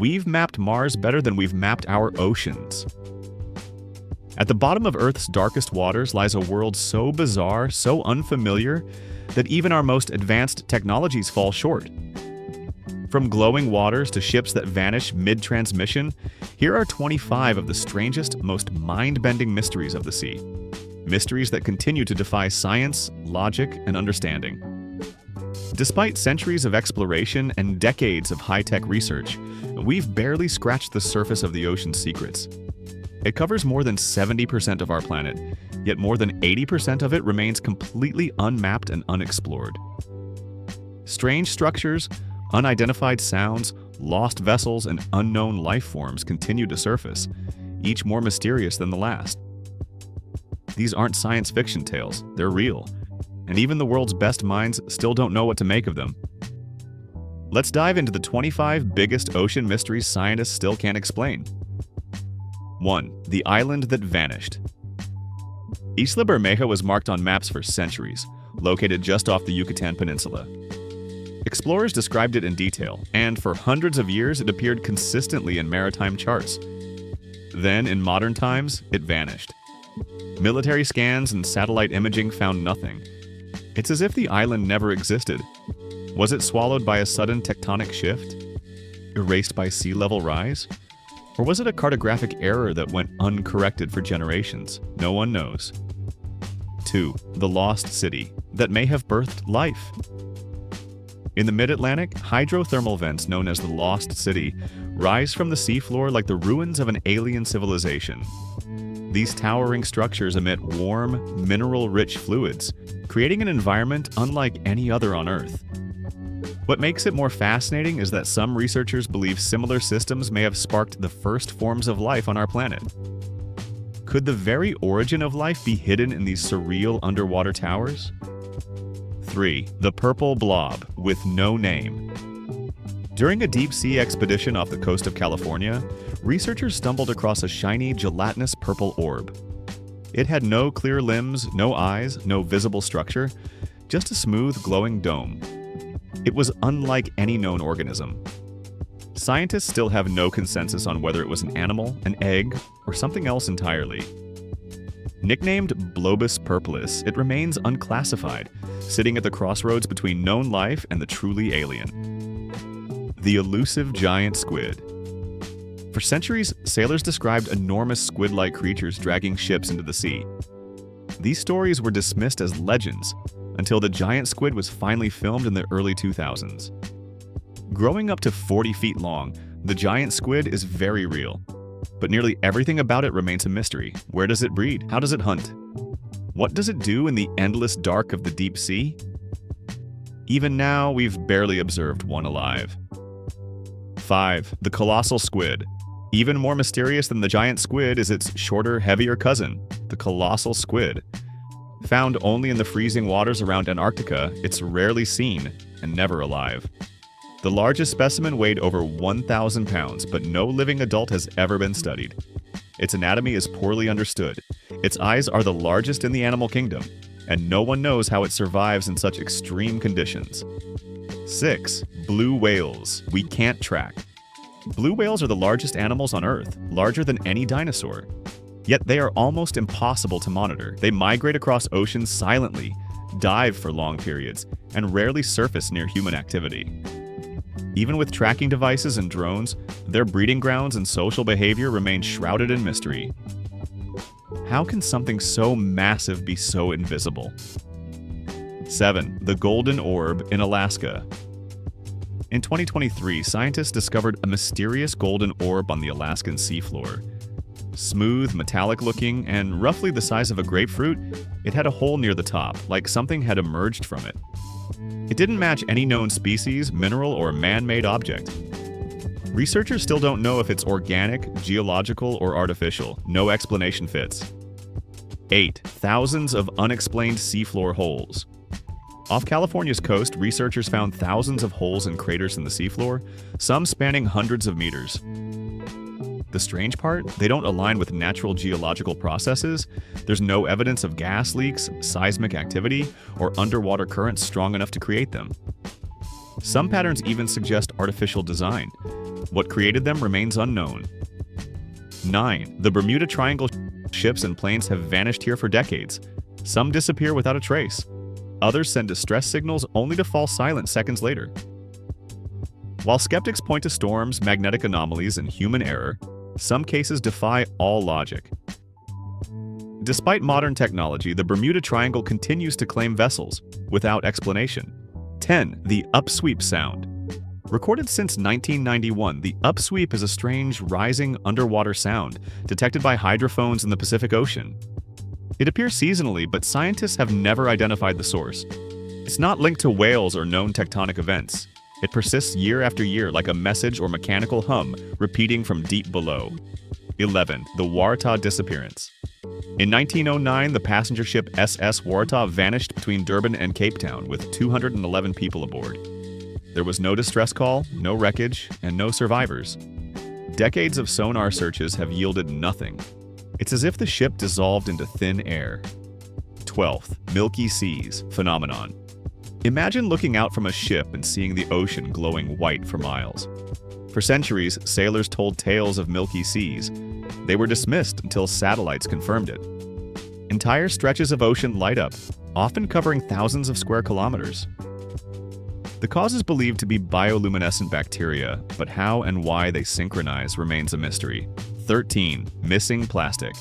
we've mapped Mars better than we've mapped our oceans. At the bottom of Earth's darkest waters lies a world so bizarre, so unfamiliar, that even our most advanced technologies fall short. From glowing waters to ships that vanish mid-transmission, here are 25 of the strangest, most mind-bending mysteries of the sea. Mysteries that continue to defy science, logic, and understanding. Despite centuries of exploration and decades of high-tech research, we've barely scratched the surface of the ocean's secrets. It covers more than 70% of our planet, yet more than 80% of it remains completely unmapped and unexplored. Strange structures, unidentified sounds, lost vessels, and unknown life forms continue to surface, each more mysterious than the last. These aren't science fiction tales, they're real, and even the world's best minds still don't know what to make of them. Let's dive into the 25 biggest ocean mysteries scientists still can't explain. 1. The island that vanished. Isla Bermeja was marked on maps for centuries, located just off the Yucatan Peninsula. Explorers described it in detail, and for hundreds of years it appeared consistently in maritime charts. Then, in modern times, it vanished. Military scans and satellite imaging found nothing. It's as if the island never existed. Was it swallowed by a sudden tectonic shift? Erased by sea level rise? Or was it a cartographic error that went uncorrected for generations? No one knows. 2. The lost city that may have birthed life. In the mid-Atlantic, hydrothermal vents known as the Lost City rise from the seafloor like the ruins of an alien civilization. These towering structures emit warm, mineral-rich fluids, creating an environment unlike any other on Earth. What makes it more fascinating is that some researchers believe similar systems may have sparked the first forms of life on our planet. Could the very origin of life be hidden in these surreal underwater towers? 3. The Purple Blob with no name. During a deep-sea expedition off the coast of California, researchers stumbled across a shiny, gelatinous purple orb. It had no clear limbs, no eyes, no visible structure, just a smooth, glowing dome. It was unlike any known organism. Scientists still have no consensus on whether it was an animal, an egg, or something else entirely. Nicknamed Blobus purpulis, it remains unclassified, sitting at the crossroads between known life and the truly alien. The elusive giant squid. For centuries, sailors described enormous squid-like creatures dragging ships into the sea. These stories were dismissed as legends until the giant squid was finally filmed in the early 2000s. Growing up to 40 feet long, the giant squid is very real. But nearly everything about it remains a mystery. Where does it breed? How does it hunt? What does it do in the endless dark of the deep sea? Even now, we've barely observed one alive. 5. The colossal squid. Even more mysterious than the giant squid is its shorter, heavier cousin, the colossal squid. Found only in the freezing waters around Antarctica, it's rarely seen and never alive. The largest specimen weighed over 1,000 pounds, but no living adult has ever been studied. Its anatomy is poorly understood. Its eyes are the largest in the animal kingdom, and no one knows how it survives in such extreme conditions. 6. Blue whales we can't track. Blue whales are the largest animals on Earth, larger than any dinosaur. Yet they are almost impossible to monitor. They migrate across oceans silently, dive for long periods, and rarely surface near human activity. Even with tracking devices and drones, their breeding grounds and social behavior remain shrouded in mystery. How can something so massive be so invisible? 7. The golden orb in Alaska. In 2023, scientists discovered a mysterious golden orb on the Alaskan seafloor. Smooth, metallic-looking, and roughly the size of a grapefruit, it had a hole near the top, like something had emerged from it. It didn't match any known species, mineral, or man-made object. Researchers still don't know if it's organic, geological, or artificial. No explanation fits. 8. Thousands of unexplained seafloor holes. Off California's coast, researchers found thousands of holes and craters in the seafloor, some spanning hundreds of meters. The strange part? They don't align with natural geological processes. There's no evidence of gas leaks, seismic activity, or underwater currents strong enough to create them. Some patterns even suggest artificial design. What created them remains unknown. 9. The Bermuda Triangle ships and planes have vanished here for decades. Some disappear without a trace. Others send distress signals only to fall silent seconds later. While skeptics point to storms, magnetic anomalies, and human error, some cases defy all logic. Despite modern technology, the Bermuda Triangle continues to claim vessels, without explanation. 10. The upsweep sound. Recorded since 1991, the upsweep is a strange, rising underwater sound detected by hydrophones in the Pacific Ocean. It appears seasonally, but scientists have never identified the source. It's not linked to whales or known tectonic events. It persists year after year like a message or mechanical hum repeating from deep below. 11. The Waratah disappearance. In 1909, the passenger ship SS Waratah vanished between Durban and Cape Town with 211 people aboard. There was no distress call, no wreckage, and no survivors. Decades of sonar searches have yielded nothing. It's as if the ship dissolved into thin air. 12th, Milky Seas phenomenon. Imagine looking out from a ship and seeing the ocean glowing white for miles. For centuries, sailors told tales of Milky Seas. They were dismissed until satellites confirmed it. Entire stretches of ocean light up, often covering thousands of square kilometers. The cause is believed to be bioluminescent bacteria, but how and why they synchronize remains a mystery. 13. Missing plastic.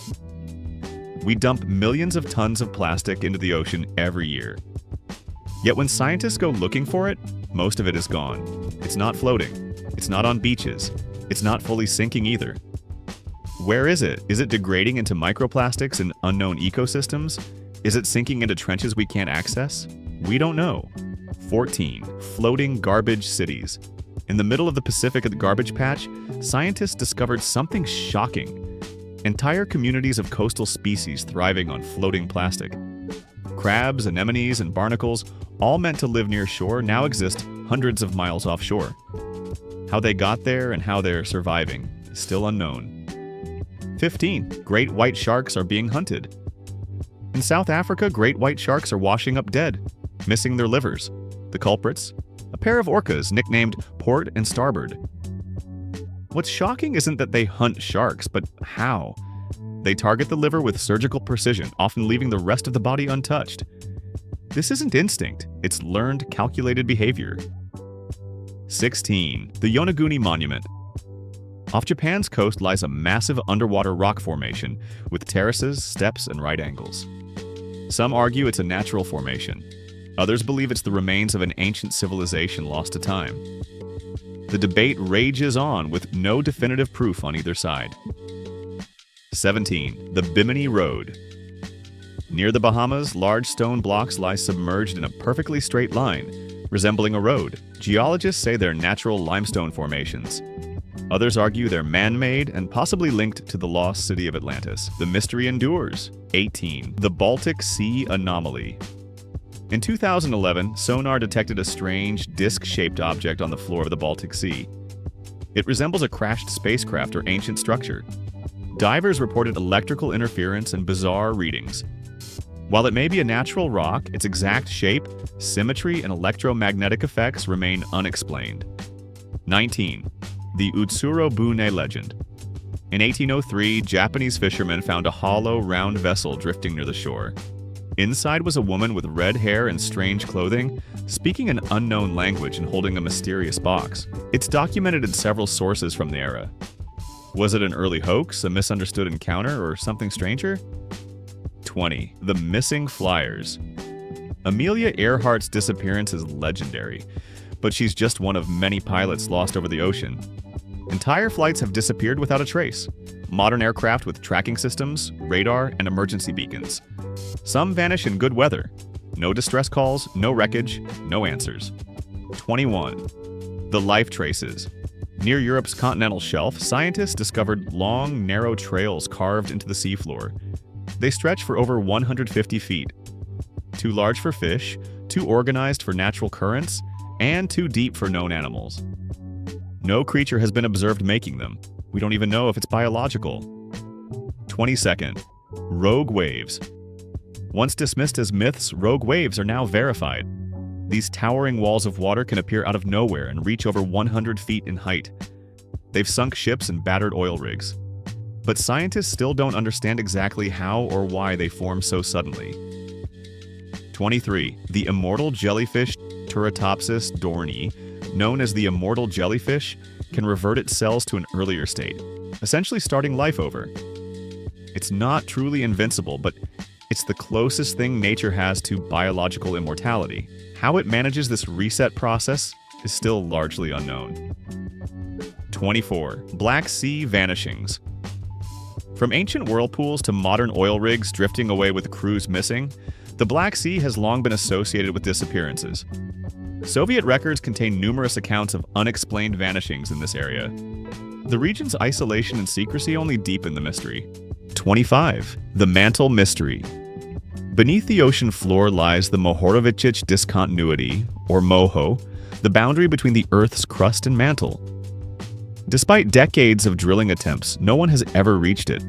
We dump millions of tons of plastic into the ocean every year. Yet when scientists go looking for it, most of it is gone. It's not floating. It's not on beaches. It's not fully sinking either. Where is it? Is it degrading into microplastics in unknown ecosystems? Is it sinking into trenches we can't access? We don't know. 14. Floating garbage cities. In the middle of the Pacific at the garbage patch, scientists discovered something shocking. Entire communities of coastal species thriving on floating plastic. Crabs, anemones, and barnacles, all meant to live near shore, now exist hundreds of miles offshore. How they got there and how they're surviving is still unknown. 15. Great white sharks are being hunted. In South Africa, great white sharks are washing up dead, missing their livers. The culprits? A pair of orcas nicknamed Port and Starboard. What's shocking isn't that they hunt sharks, but how. They target the liver with surgical precision, often leaving the rest of the body untouched. This isn't instinct, it's learned, calculated behavior. 16. The Yonaguni Monument. Off Japan's coast lies a massive underwater rock formation with terraces, steps, and right angles. Some argue it's a natural formation. Others believe it's the remains of an ancient civilization lost to time. The debate rages on with no definitive proof on either side. 17. The Bimini Road. Near the Bahamas, large stone blocks lie submerged in a perfectly straight line, resembling a road. Geologists say they're natural limestone formations. Others argue they're man-made and possibly linked to the lost city of Atlantis. The mystery endures. 18. The Baltic Sea Anomaly. In 2011, sonar detected a strange, disc-shaped object on the floor of the Baltic Sea. It resembles a crashed spacecraft or ancient structure. Divers reported electrical interference and bizarre readings. While it may be a natural rock, its exact shape, symmetry, and electromagnetic effects remain unexplained. 19. The Utsuro Bune legend. In 1803, Japanese fishermen found a hollow, round vessel drifting near the shore. Inside was a woman with red hair and strange clothing, speaking an unknown language and holding a mysterious box. It's documented in several sources from the era. Was it an early hoax, a misunderstood encounter, or something stranger? 20. The Missing Flyers. Amelia Earhart's disappearance is legendary, but she's just one of many pilots lost over the ocean. Entire flights have disappeared without a trace. Modern aircraft with tracking systems, radar, and emergency beacons. Some vanish in good weather. No distress calls, no wreckage, no answers. 21. The Life Traces. Near Europe's continental shelf, scientists discovered long, narrow trails carved into the seafloor. They stretch for over 150 feet. Too large for fish, too organized for natural currents, and too deep for known animals. No creature has been observed making them. We don't even know if it's biological. 22nd. Rogue waves. Once dismissed as myths, rogue waves are now verified. These towering walls of water can appear out of nowhere and reach over 100 feet in height. They've sunk ships and battered oil rigs. But scientists still don't understand exactly how or why they form so suddenly. 23. The immortal jellyfish Turritopsis dohrnii, known as the immortal jellyfish, can revert its cells to an earlier state, essentially starting life over. It's not truly invincible, but it's the closest thing nature has to biological immortality. How it manages this reset process is still largely unknown. 24. Black Sea vanishings. From ancient whirlpools to modern oil rigs drifting away with crews missing, the Black Sea has long been associated with disappearances. Soviet records contain numerous accounts of unexplained vanishings in this area. The region's isolation and secrecy only deepen the mystery. 25. The Mantle Mystery. Beneath the ocean floor lies the Mohorovičić discontinuity, or MOHO, the boundary between the Earth's crust and mantle. Despite decades of drilling attempts, no one has ever reached it.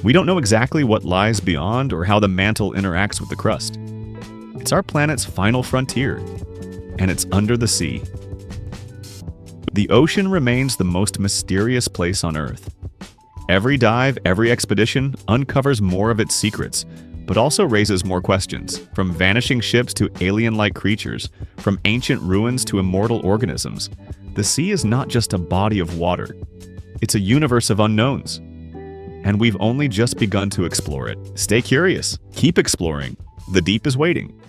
We don't know exactly what lies beyond or how the mantle interacts with the crust. It's our planet's final frontier, and it's under the sea. The ocean remains the most mysterious place on Earth. Every dive, every expedition uncovers more of its secrets, but also raises more questions, from vanishing ships to alien-like creatures, from ancient ruins to immortal organisms. The sea is not just a body of water. It's a universe of unknowns. And we've only just begun to explore it. Stay curious. Keep exploring. The deep is waiting.